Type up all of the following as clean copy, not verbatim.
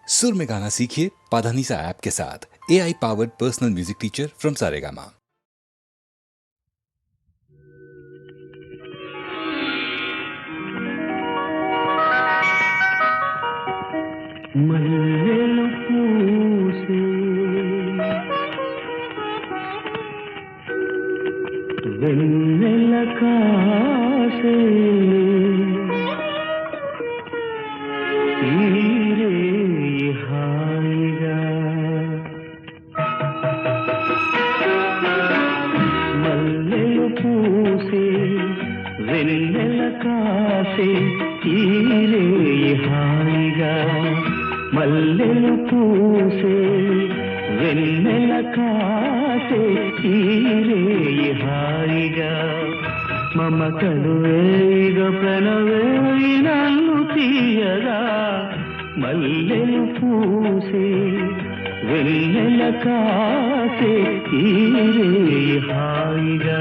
सुर में गाना सीखिए पाधानीसा ऐप के साथ। AI powered personal music teacher from Saregama. మల్లెలు పూసే వెన్నెల కాసే ఈరే హాయిగా మల్లెలు పూసే వెన్నెల కాసే ఈరే హాయిగా మల్లెలు పూసే వెన్నెల కాసే ఈరే హాయిగా మమతలు వేగ ప్రణవేయి నన్ను తీయగా మల్లెలు పూసే వెన్నెల కాసే ఈరే హాయిగా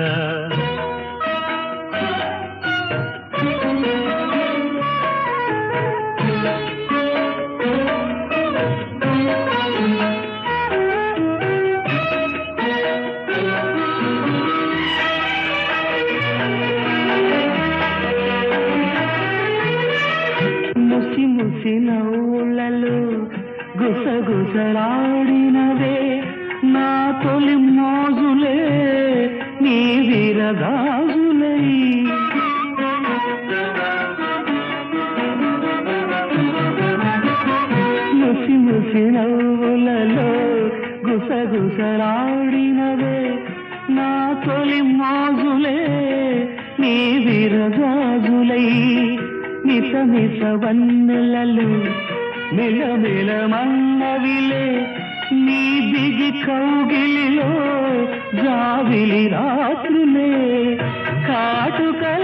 నవ్వులలో గుసగుసలాడినవే నా తొలి మోజులే నీ విరగాజులై ముసి ముసి నవ్వులలో గుసగుసలాడినవే నా తొలి మోజులే నీ విరగాజులై మిస మిస వన్నెలలో మిలమిల మన్నవిలే నీ దిగి కౌగిలిలో జావిలి రాత్రులే కాటుకలంటుకున్న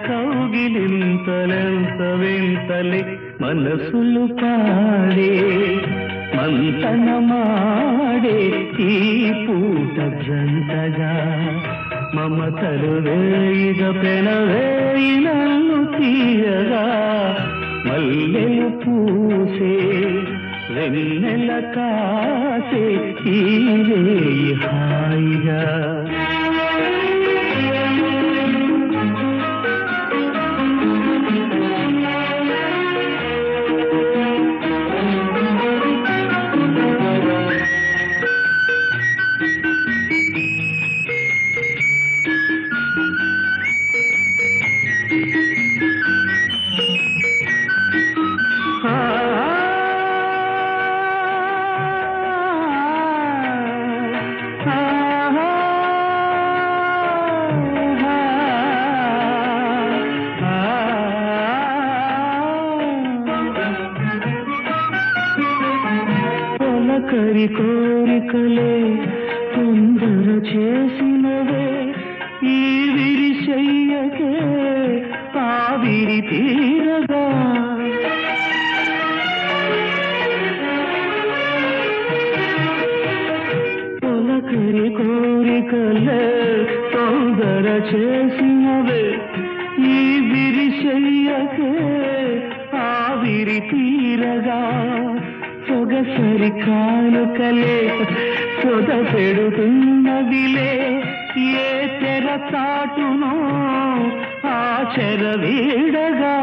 కౌగిలింతలెంత వింతలే మనసులు పాడే మంతనమాడే ఈ పూట జంటగా మమతలు వేయిగ పెనవేయి నన్ను తీయగా మల్లెలు పూసే వెన్నెల కాసే ఈరే హాయిగా కరి కోరికలే తొందర చేసినవే ఈ విరిశయ్యకే ఆవిరి తీరగా తొలకరి కోరికలే తొందర చేసినవే ఈ విరిశయ్యకే ఆవిరి తీరగా సొగసరి కానుకలే సొద పెడుతున్నదిలే ఏ తెర చాటునో ఆ చెర వీడగా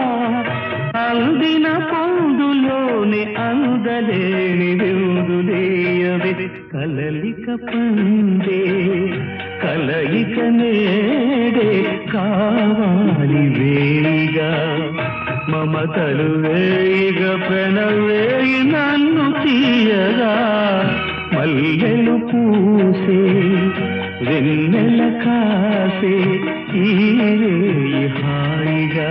అందిన పొందులోని అందలేని విందులేయవి కలలిక పండే కలయిక నేడే కావాలి వేగా మమతలు వేయిగ ప్రణవేయి నన్ను తీయగా మల్లెలు పూసే వెన్నెల కాసే ఈరే హాయిగా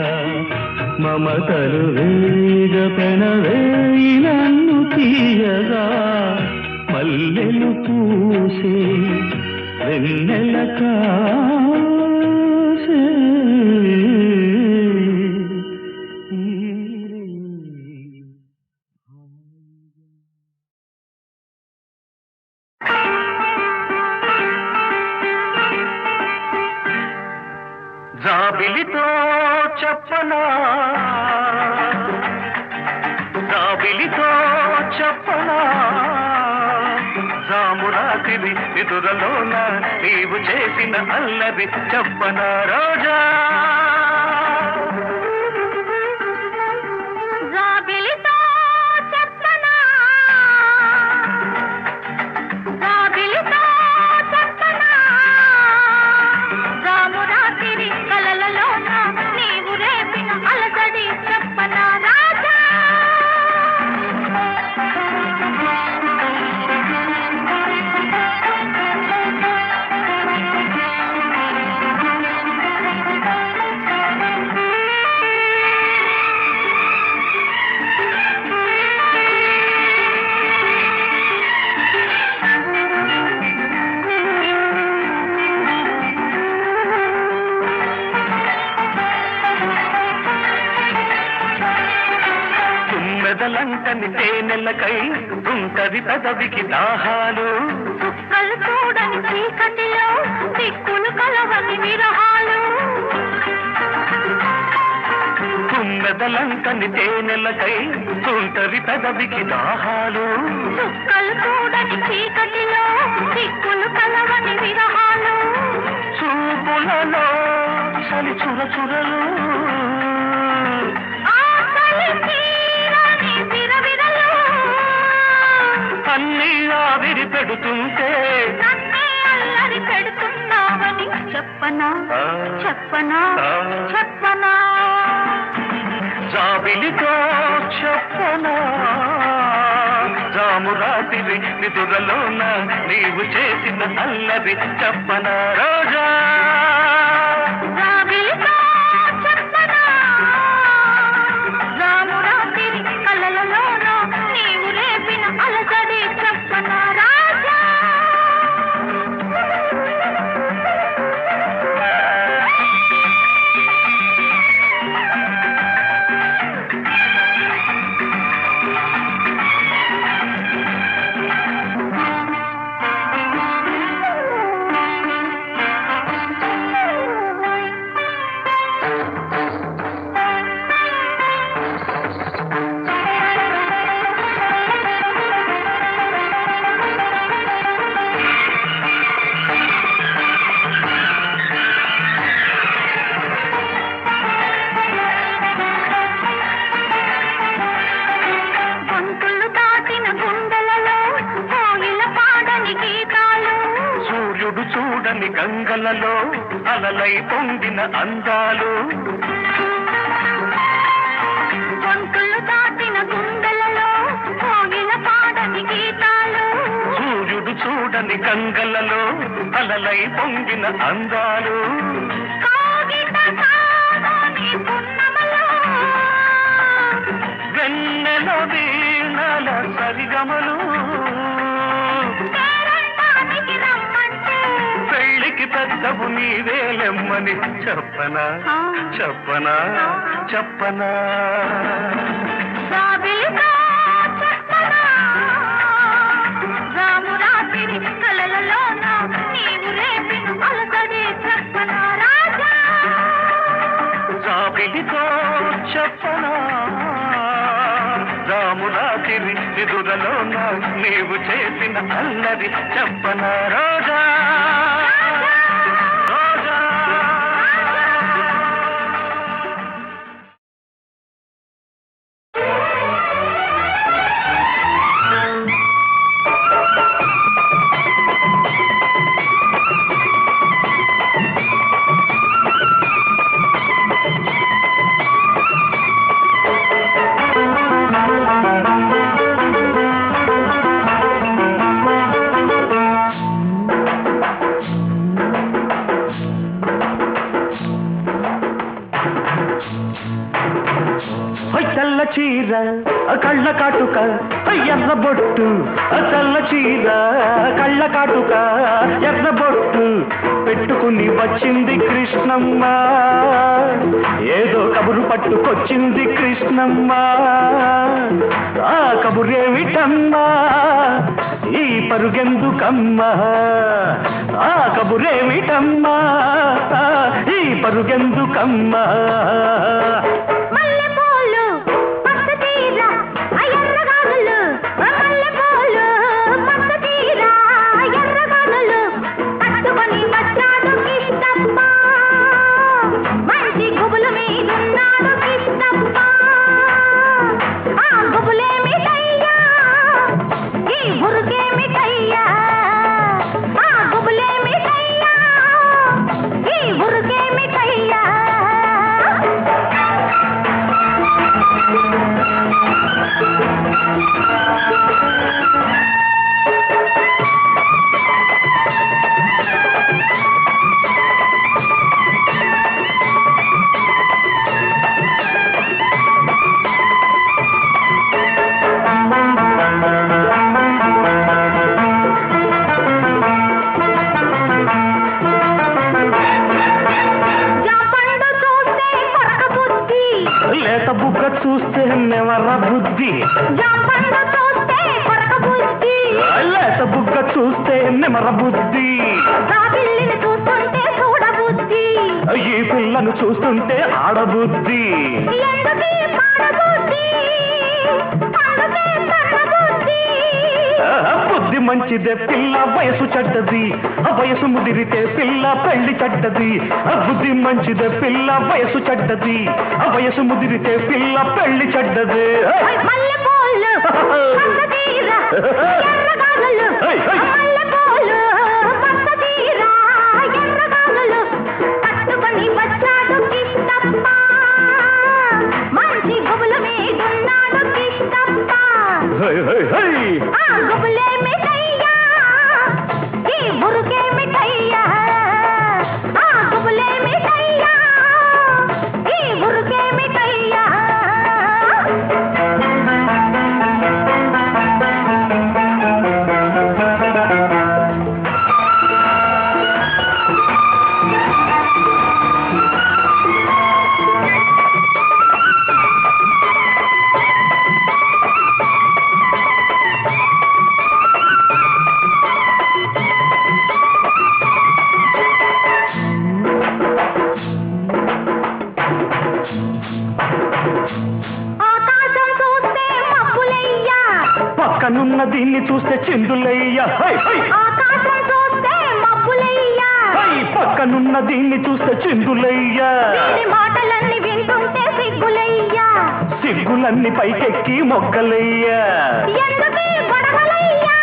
మమతలు వేయిగ ప్రణవేయి నన్ను తీయగా మల్లెలు పూసే వెన్నెల కాసే జాబిలితో చెప్పనా రాబిలితో చెప్పనా జామురాతిరి నిదురలోన నీవు చేసిన అల్లరి చెప్పనా రోజా మెదలంటని తేనెలకై ఉంటది పెదవికి దాహాలు చుక్కలు చూడని చీకటిలో దిక్కులు కలవని విరహాలు మెదలంటని తేనెలకై ఉంటది పెదవికి దాహాలు చుక్కలు చూడని చీకటిలో దిక్కులు కలవని విరహాలు చూపులలో చలి చురచురలు అన్నీ ఆవిరి పెడుతుంటే అల్లరి పెడుతున్నావని చెప్పనా చెప్పనా చెప్పనా జాబిలితో చెప్పనా జామురాతిరి నిదురలోన నీవు చేసిన అల్లరి చెప్పనా రోజా చూడని గంగలలో అలలై పొంగిన అందాలు గొంతులు దాటిన గుండెలలో కోగిల పాడని గీతాలు సూర్యుడు చూడని గంగలలో అలలై పొంగిన అందాలు వెన్నెల వీణల సరిగమలు పెళ్ళికి పెద్దవు నీవేలెమ్మని చెప్పనా చెప్పనా చెప్పనా రామురాతిరి కలలలోన నీవు రేపిన అలసడి చెప్పనా రాజా జాబిలితో చెప్పనా రామురాతిరి నిదురలోన నీవు చేసిన అల్లరి చెప్పనా రోజా తెల్ల చీర కళ్ళ కాటుక ఎర్ర బొట్టు తెల్ల చీర కళ్ళ కాటుక ఎర్ర బొట్టు పెట్టుకుని వచ్చింది కృష్ణమ్మ ఏదో కబురు పట్టుకొచ్చింది కృష్ణమ్మ ఆ కబురేమిటమ్మా ఈ పరుగెందుకమ్మా ఆ కబురేమిటమ్మా ఈ పరుగెందుకమ్మా బుగ్గ చూస్తే నెమర బుద్ధి, పిల్లిని చూస్తుంటే చూడబుద్ధి, ఈ పిల్లను చూస్తుంటే ఆడబుద్ధి. ఎందుకీ పాడబుద్ధి, అందుకే పడబుద్ధి. బుద్ధి మంచిదే పిల్ల వయసు చెడ్డది, వయసు ముదిరితే పిల్ల పెళ్లి చెడ్డది. బుద్ధి మంచిదే పిల్ల వయసు చెడ్డది, వయసు ముదిరితే పిల్ల పెళ్లి చెడ్డది. మల్లెపూలు పచ్చదీర, ఎర్రగాలులు, మల్లెపూలు పచ్చదీర, ఎర్రగాలులు పట్టుకొని వచ్చాడు కిష్టప్ప, మంచి గుబుల మీదున్నాడు కిష్టప్ప. ఆ గుబులే మిఠయ్యా, ఈ బురుకే మిఠయ్యా, ఆ గుబులే మిఠయ్యా, ఈ బురుకే మిఠయ్యా. ఆకాశం చూస్తే మబ్బులయ్యా, పక్కనున్న దీన్ని చూస్తే చిందులయ్యా. ఆకాశం చూస్తే మబ్బులయ్యా, పక్కనున్న దీన్ని చూస్తే చిందులయ్యా. వీరి మాటలన్నీ వింటుంటే సిగ్గులయ్యా, సిగ్గులన్నీ పైకెక్కి మొగ్గలయ్యా. ఎందుకీ గొడవలయ్యా,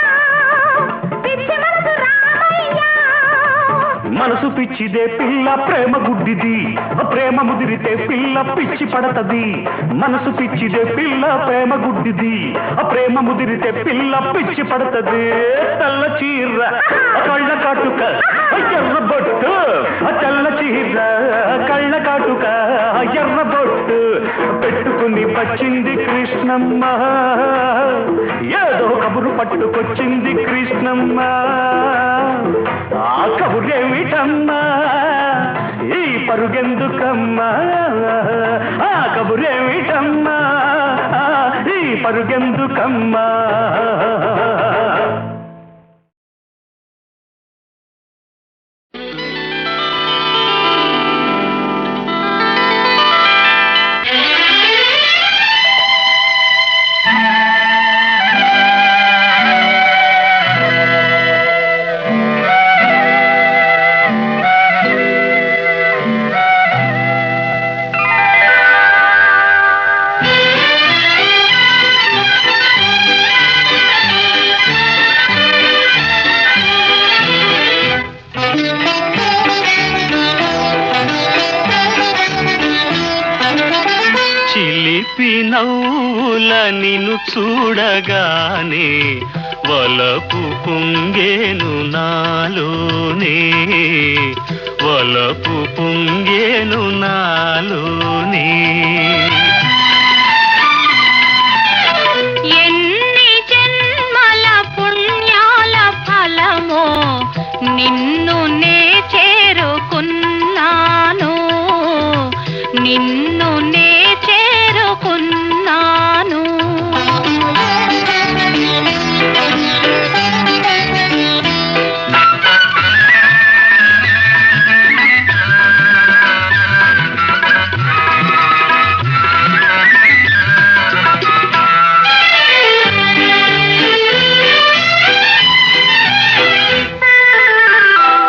పిచ్చి మనసు రామయ్యా. మనసు పిచ్చిదే పిల్ల ప్రేమ గుడ్డిది, ప్రేమ ముదిరితే పిల్ల పిచ్చి పడతది. మనసు పిచ్చిదే పిల్ల ప్రేమ గుడ్డిది, ప్రేమ ముదిరితే పిల్ల పిచ్చి పడతది. తెల్ల చీర కళ్ళ కాటుక ఎర్ర బొట్టు, తెల్ల చీర కళ్ళ కాటుక ఎర్ర బొట్టు పెట్టుకుని వచ్చింది కృష్ణమ్మ, ఏదో కబురు పట్టుకొచ్చింది కృష్ణమ్మ. ఆ కబురేమిటమ్మా, ఈ పరుగెందుకమ్మా, ఆ కబురేమిటమ్మా, ఈ పరుగెందుకమ్మా. చిలిపి నవ్వుల నిన్ను చూడగానే వలపు పొంగేను నాలోనే, వలపు పొంగేను నాలోనే. ఎన్ని జన్మల పుణ్యాల ఫలమో నిన్ను నే చేరుకున్నాను, నిన్ను నే చేరుకున్నాను.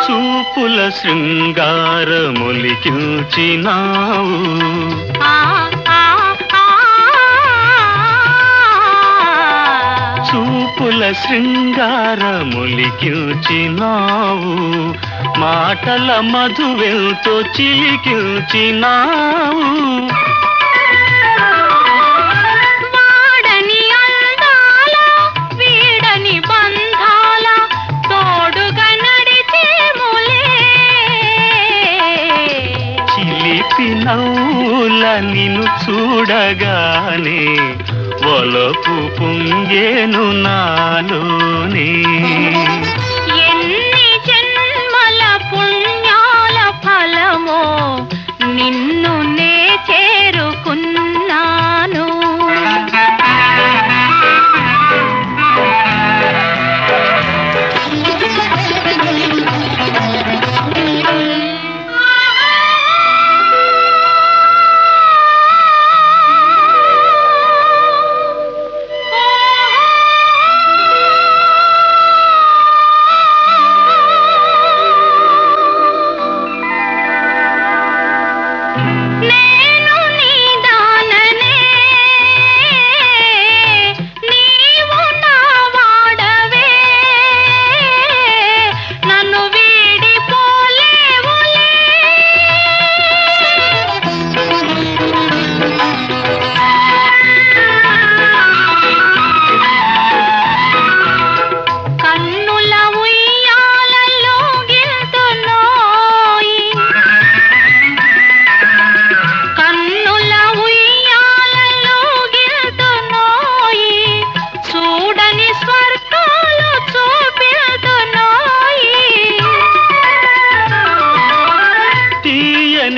చూపుల శృంగారములికించినావు, చూపుల శృంగారములికించినావు, మాటల మధువెంతో చిలికించినావు. వాడని అందాల వీడని బంధాల తోడుగా నడిచేములే, చిలిపి నవ్వుల నిన్ను చూడగానే వలపు పొంగేను నాలోనే. ఎన్ని జన్మల పుణ్యాల ఫలమో నిన్ను నే చేరుకున్నాను.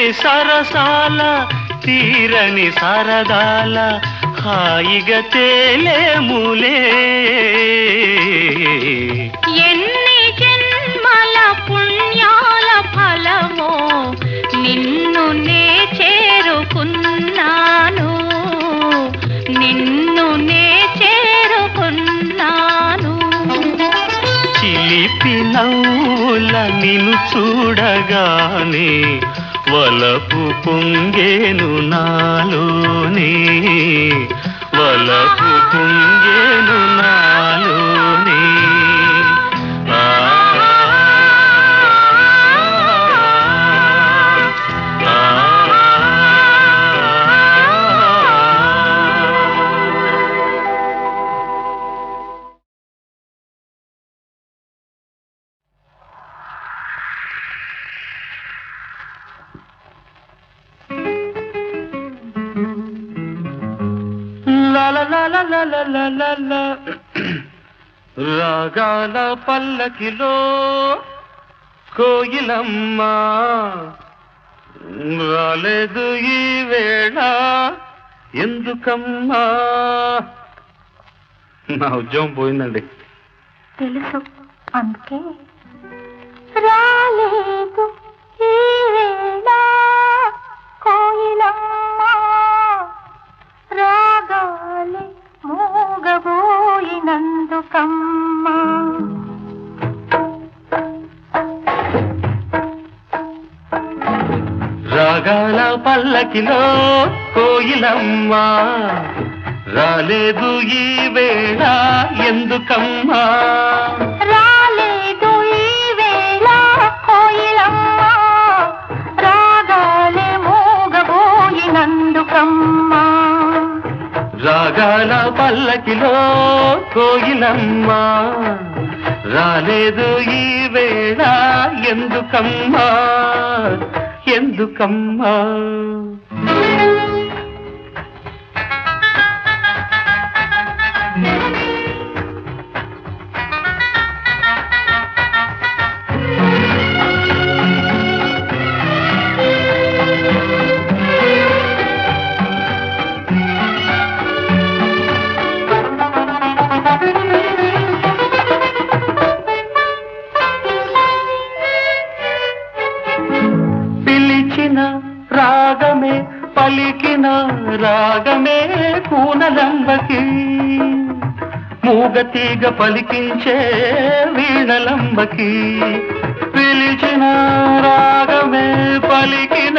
తీరని సరసాల తీరని సరదాల హాయిగా తేలేములే. ఎన్ని జన్మల పుణ్యాల ఫలమో నిన్ను నే చేరుకున్నాను, నిన్ను నే చేరుకున్నాను. చిలిపి నవ్వుల నిన్ను చూడగానే వలపు పొంగేను నాలోనే, వలపు పొంగేను నాలోనే. రాగాల పల్లకిలో కోయిలమ్మ రాలేదు ఈ వేళ ఎందుకమ్మా. నా ఉద్యోగం పోయిందండి. తెలుసు, అందుకే రాలేదు ఈ వేళ కోయిలమ్మ, రాగాలి మూగబోయినందుకమ్మా. రాగాల పల్లకిలో కోయిలమ్మ రాలేదు ఈ వేళ ఎందుకమ్మా. రాలేదు ఈ వేళ కోయిలమ్మ, రాగాలి మూగబోయినందుకమ్మా. రాగాల పల్లకిలో కోయిలమ్మ రాలేదు ఈ వేళ ఎందుకమ్మా, ఎందుకమ్మా. రాగమే పలికిన రాగమే కూనలంబకి, మూగతీగ పలికించే వీణలంబకి. పిలిచిన రాగమే పలికిన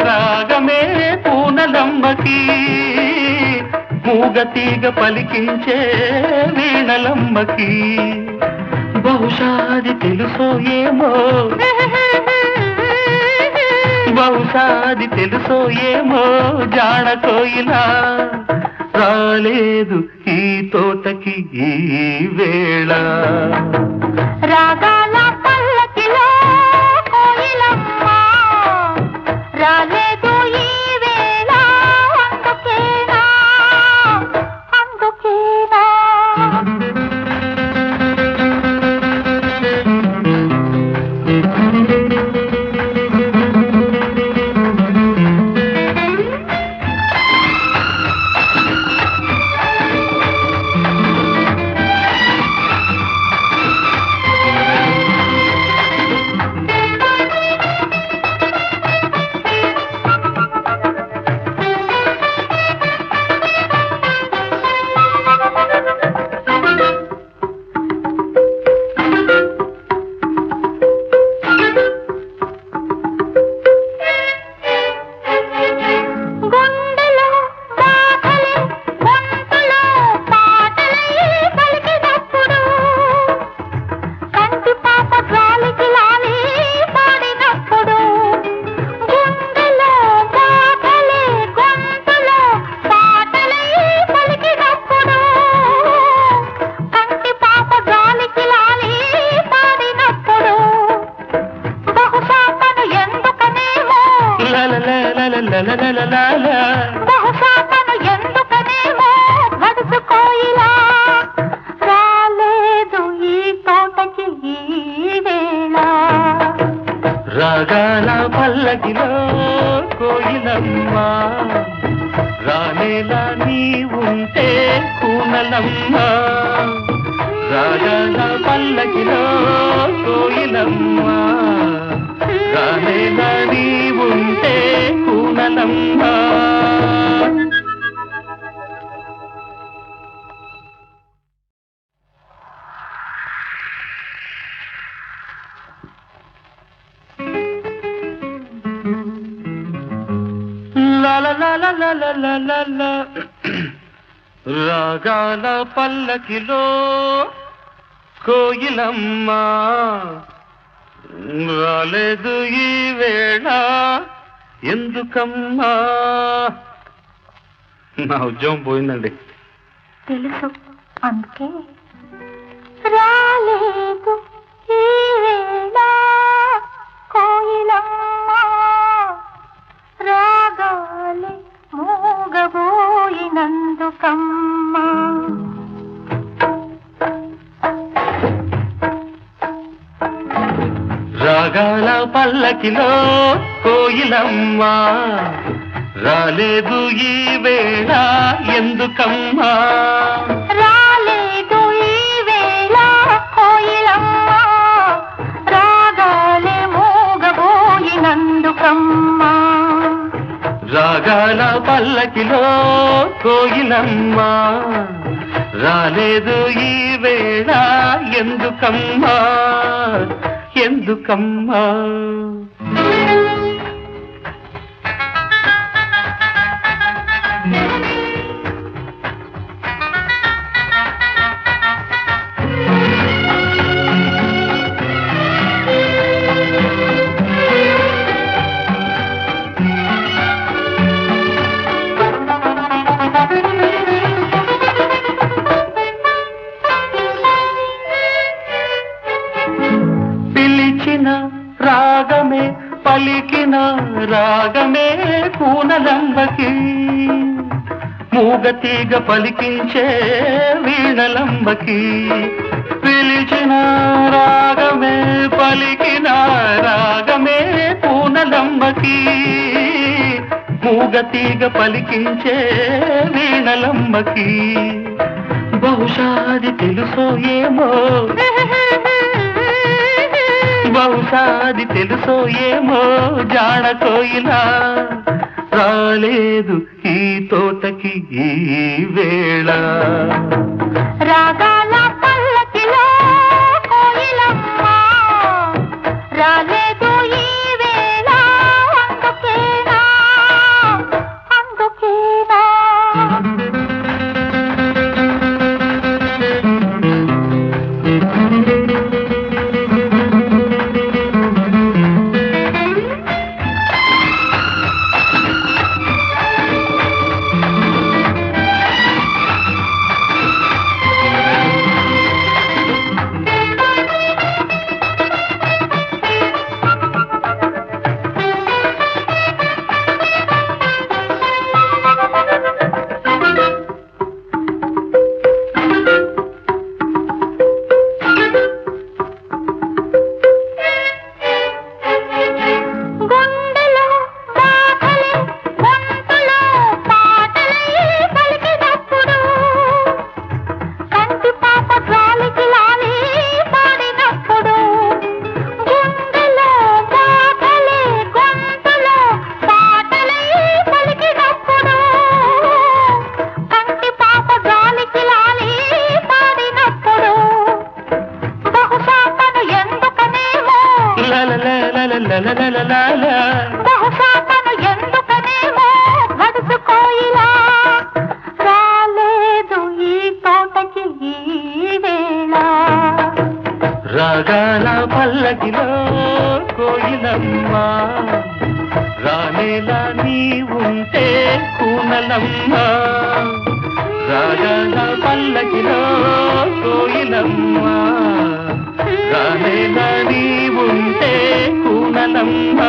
రాగమే కూనలంబకి, మూగతీగ పలికించే వీణలంబకి. బహుశాది తెలుసో ఏమో, బహుశాది తెలుసో ఏమో జాణ కోయిలా రాలేదు ఈ తోటకి ఈ వేళ. రాగాల పల్లకిలో కోయిలమ్మ రాలేదు ఈ వేళ అందుకేనా, అందుకేనా. బహుశా తను ఎందుకనేమో గడుసు కోయిలా రాలేదు ఈ తోటకి ఈ వేళ. రాగాల పల్లకిలో కోయిలమ్మ రానేలా నీ ఉంటే కూనలమ్మ రాగాల పల్లకిలో కోయిలమ్మ రానేలా నీ ఉంటే కూనలమ్మ. రాగాల పల్లకిలో కోయిలమ్మ రాలేదు ఈ వేళ ఎందుకమ్మా. నా ఉద్యోగం పోయిందండి. తెలుసు, అందుకే రాలేదు ఈ వేళ కోయిలమ్మ రాగాలి మూగబోయినందుకమ్మా. రాగాల పల్లకిలో కోయిలమ్మ రాలేదు ఈ వేళ ఎందుకమ్మా. రాలేదు ఈ వేళ కోయిలమ్మ రాగాలి మూగబోయినందుకమ్మా. రాగాల పల్లకిలో కోయిలమ్మ రాలేదు ఈ వేళ ఎందుకమ్మా ఎందుకమ్మా. రాగమే పలికిన రాగమే కూనలంబకి మూగతీగ పలికించే వీణలంబకి. పిలిచిన రాగమే పలికిన రాగమే కూనలంబకి మూగతీగ పలికించే వీణలంబకి. బహుశా అది తెలుసో ఏమో బహుశా అది తెలుసో ఏమో జాడ కోయిలా రాలేదు ఈ తోటకి ఈ వేళ. రాగాల పల్లకిలో కోయిలమ్మ రాలేదు ఈ వేళ అందుకేనా అందుకేనా. బహుశా తను ఎందుకనేమో గడుసు కోయిలా రాలేదు ఈ తోటకి ఈ వేళ. రాగాల పల్లకిలో కోయిలమ్మ రానేలా నీ ఉంటే కూనలమ్మ. రాగాల పల్లకిలో కోయిలమ్మ రానేలా నీ ఉంటే కూనలమ్మ.